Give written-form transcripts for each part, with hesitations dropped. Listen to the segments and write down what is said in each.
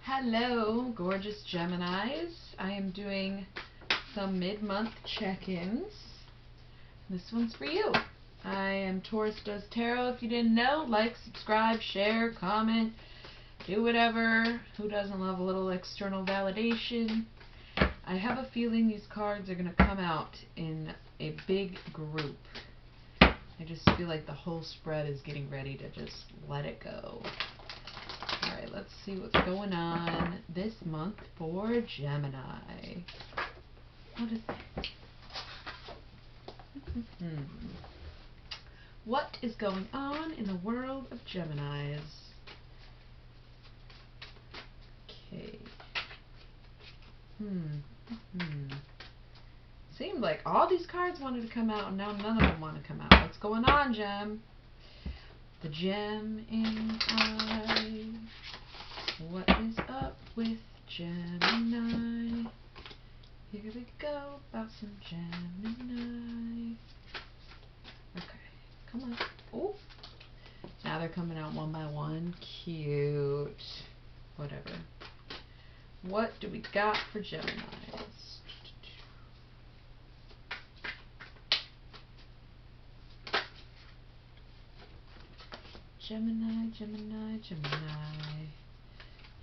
Hello, gorgeous Geminis. I am doing some mid-month check-ins. This one's for you. I am Taurus Does Tarot. If you didn't know, like, subscribe, share, comment, do whatever. Who doesn't love a little external validation? I have a feeling these cards are going to come out in a big group. I just feel like the whole spread is getting ready to just let it go. Alright, let's see what's going on this month for Gemini. What is it? What is going on in the world of Geminis? Okay. Seemed like all these cards wanted to come out and now none of them want to come out. What's going on, Gem? The Gemini. What is up with Gemini? Here we go about some Gemini. Okay, come on. Oh, now they're coming out one by one. Cute. Whatever. What do we got for Geminis? Gemini, Gemini, Gemini.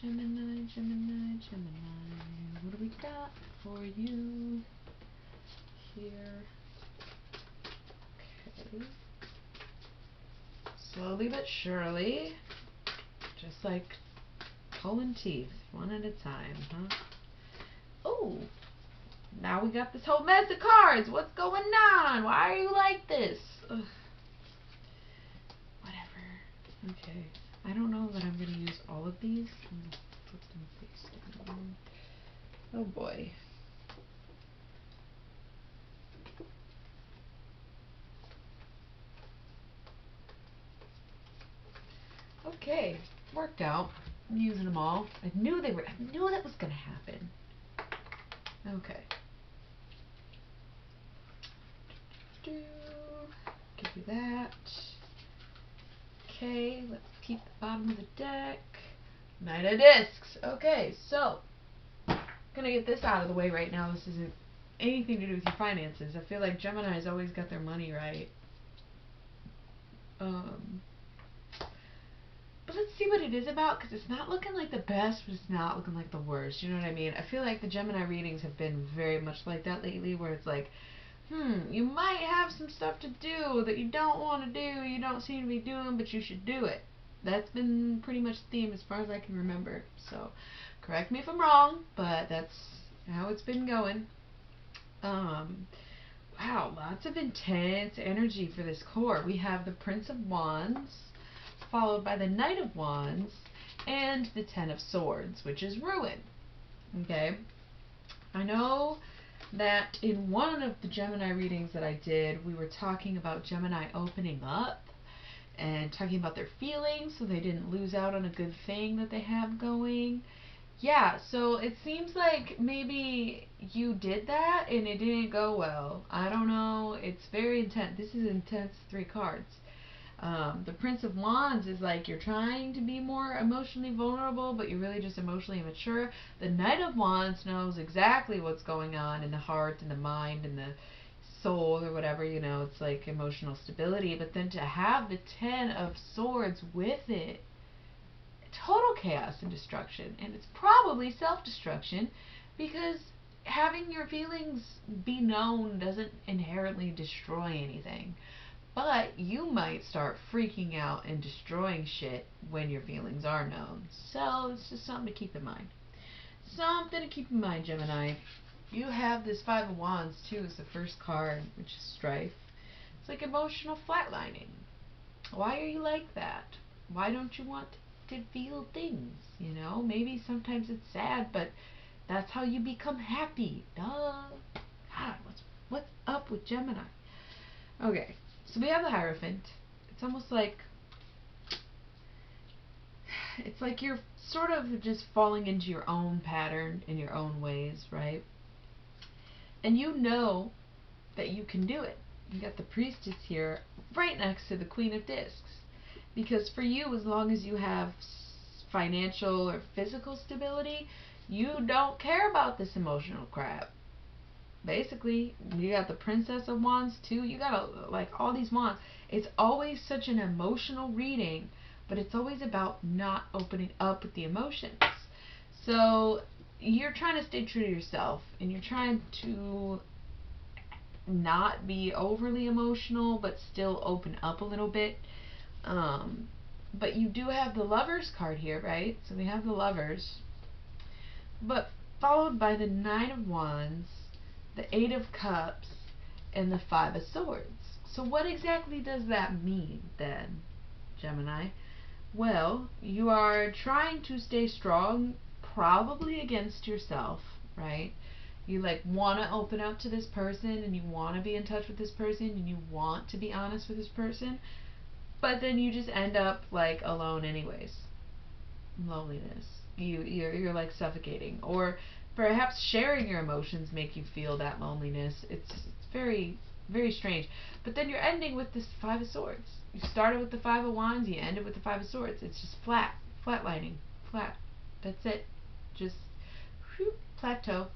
Gemini, Gemini, Gemini. What do we got for you here? Okay. Slowly but surely, just like pulling teeth, one at a time, huh? Oh, now we got this whole mess of cards. What's going on? Why are you like this? Ugh. Okay, I don't know that I'm going to use all of these. I'm going to put them face down. Oh boy. Okay, worked out. I'm using them all. I knew that was going to happen. Okay. Give you that. Okay, let's keep the bottom of the deck. Knight of Discs. Okay, so gonna get this out of the way right now. This isn't anything to do with your finances. I feel like Gemini's always got their money right. But let's see what it is about, because it's not looking like the best, but it's not looking like the worst. You know what I mean? I feel like the Gemini readings have been very much like that lately, where it's like, you might have some stuff to do that you don't want to do, you don't seem to be doing, but you should do it. That's been pretty much the theme as far as I can remember. So, correct me if I'm wrong, but that's how it's been going. Wow, lots of intense energy for this core. We have the Prince of Wands, followed by the Knight of Wands, and the Ten of Swords, which is ruin. Okay? I know that in one of the Gemini readings that I did, we were talking about Gemini opening up and talking about their feelings so they didn't lose out on a good thing that they have going. Yeah, so it seems like maybe you did that and it didn't go well. I don't know. It's very intense. This is intense 3 cards. The Prince of Wands is like you're trying to be more emotionally vulnerable, but you're really just emotionally immature. The Knight of Wands knows exactly what's going on in the heart and the mind and the soul or whatever, you know, it's like emotional stability. But then to have the Ten of Swords with it, total chaos and destruction. And it's probably self-destruction, because having your feelings be known doesn't inherently destroy anything. But you might start freaking out and destroying shit when your feelings are known. So it's just something to keep in mind. Something to keep in mind, Gemini. You have this Five of Wands too as the first card, which is strife. It's like emotional flatlining. Why are you like that? Why don't you want to feel things? You know, maybe sometimes it's sad, but that's how you become happy. Duh. God, what's up with Gemini? Okay. So we have the Hierophant. It's almost like, it's like you're sort of just falling into your own pattern in your own ways, right? And you know that you can do it. You got the Priestess here right next to the Queen of Discs. Because for you, as long as you have financial or physical stability, you don't care about this emotional crap. Basically, you got the Princess of Wands too. You got like all these wands. It's always such an emotional reading, but it's always about not opening up with the emotions. So you're trying to stay true to yourself, and you're trying to not be overly emotional, but still open up a little bit. But you do have the Lovers card here, right? So we have the Lovers, but followed by the Nine of Wands, the Eight of Cups, and the Five of Swords. So what exactly does that mean then, Gemini? Well, you are trying to stay strong, probably against yourself, right? You like want to open up to this person, and you want to be in touch with this person, and you want to be honest with this person, but then you just end up like alone anyways. Loneliness. You're like suffocating, or perhaps sharing your emotions make you feel that loneliness. It's very very strange. But then you're ending with this Five of Swords. You started with the Five of Wands, you ended with the Five of Swords. It's just flatlining, flat. That's it. Just whew, plateau.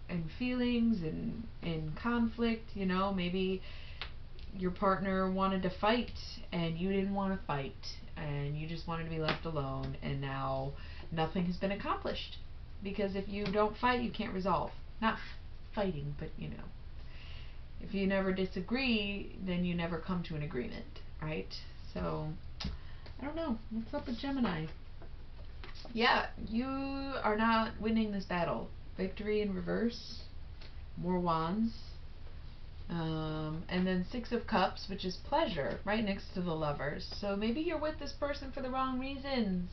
And feelings and conflict. You know, maybe your partner wanted to fight and you didn't want to fight, and you just wanted to be left alone, and now nothing has been accomplished, because if you don't fight, you can't resolve. Not fighting, but you know, if you never disagree, then you never come to an agreement, right? So I don't know what's up with Gemini. Yeah, you are not winning this battle. Victory in reverse, more wands. And then Six of Cups, which is pleasure, right next to the Lovers. So maybe you're with this person for the wrong reasons.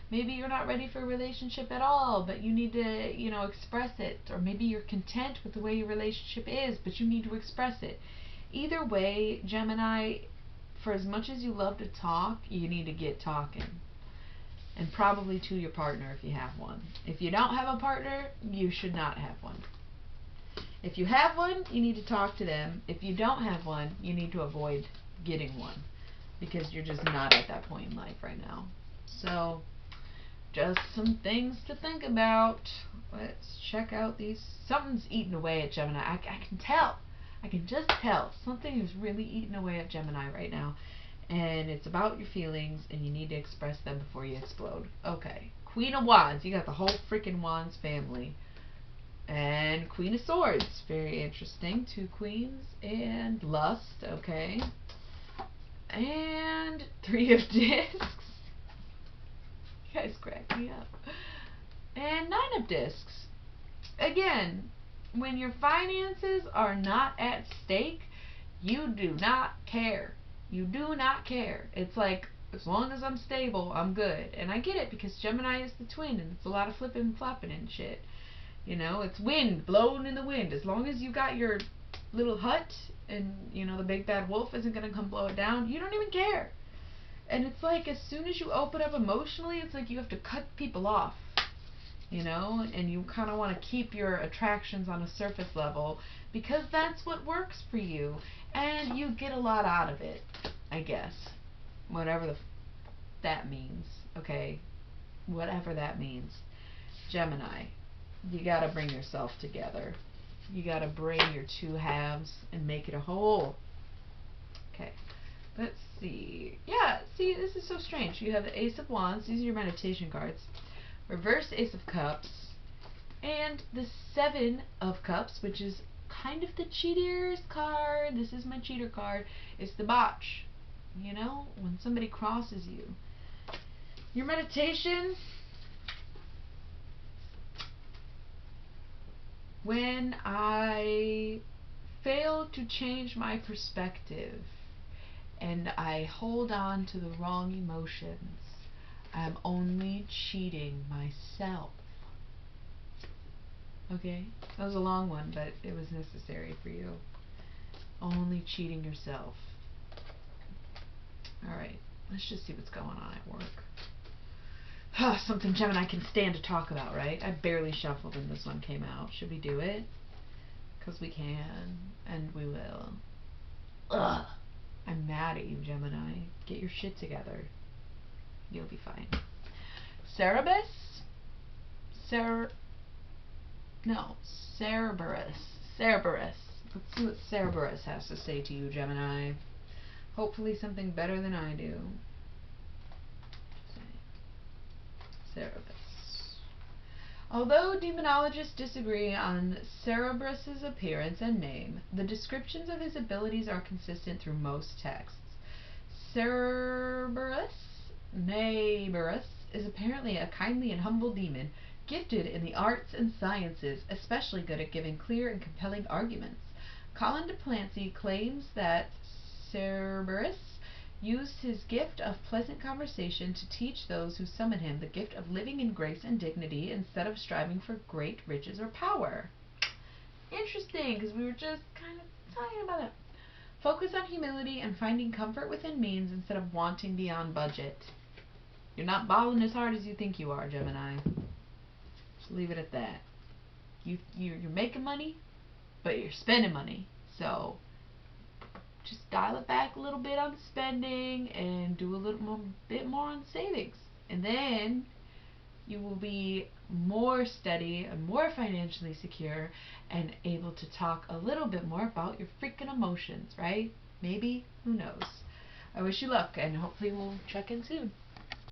Maybe you're not ready for a relationship at all, but you need to, you know, express it. Or maybe you're content with the way your relationship is, but you need to express it. Either way, Gemini, for as much as you love to talk, you need to get talking. And probably to your partner if you have one. If you don't have a partner, you should not have one. If you have one, you need to talk to them. If you don't have one, you need to avoid getting one, because you're just not at that point in life right now. So, just some things to think about. Let's check out these. Something's eating away at Gemini. I can tell. I can just tell. Something is really eating away at Gemini right now. And it's about your feelings, and you need to express them before you explode. Okay. Queen of Wands. You got the whole freaking Wands family. And Queen of Swords, very interesting. Two queens. And Lust, okay. And Three of Discs. You guys crack me up. And Nine of Discs. Again, when your finances are not at stake, you do not care. You do not care. It's like, as long as I'm stable, I'm good. And I get it, because Gemini is the twin, and it's a lot of flipping and flopping and shit. You know, it's wind blowing in the wind. As long as you got your little hut, and you know the big bad wolf isn't gonna come blow it down, you don't even care. And it's like, as soon as you open up emotionally, it's like you have to cut people off, you know, and you kind of want to keep your attractions on a surface level, because that's what works for you, and you get a lot out of it, I guess, whatever that means. Okay, whatever that means. Gemini, you got to bring yourself together. You got to bring your two halves and make it a whole. Okay, let's see. Yeah, see, this is so strange. You have the Ace of Wands. These are your meditation cards. Reverse Ace of Cups. And the Seven of Cups, which is kind of the cheater's card. This is my cheater card. It's the botch. You know, when somebody crosses you. Your meditation. When I fail to change my perspective and I hold on to the wrong emotions, I'm only cheating myself. Okay? That was a long one, but it was necessary for you. Only cheating yourself. Alright, let's just see what's going on at work. Something Gemini can stand to talk about, right? I barely shuffled and this one came out. Should we do it? Because we can, and we will. Ugh. I'm mad at you, Gemini. Get your shit together. You'll be fine. Cerberus? No, Cerberus. Cerberus. Let's see what Cerberus has to say to you, Gemini. Hopefully something better than I do. Cerberus. Although demonologists disagree on Cerberus's appearance and name, the descriptions of his abilities are consistent through most texts. Cerberus Neighborus is apparently a kindly and humble demon, gifted in the arts and sciences, especially good at giving clear and compelling arguments. Colin de Plancy claims that Cerberus used his gift of pleasant conversation to teach those who summon him the gift of living in grace and dignity instead of striving for great riches or power. Interesting, because we were just kind of talking about it. Focus on humility and finding comfort within means instead of wanting beyond budget. You're not balling as hard as you think you are, Gemini. Just leave it at that. You're making money, but you're spending money. So just dial it back a little bit on spending and do a bit more on savings. And then you will be more steady and more financially secure and able to talk a little bit more about your freaking emotions, right? Maybe? Who knows? I wish you luck, and hopefully we'll check in soon.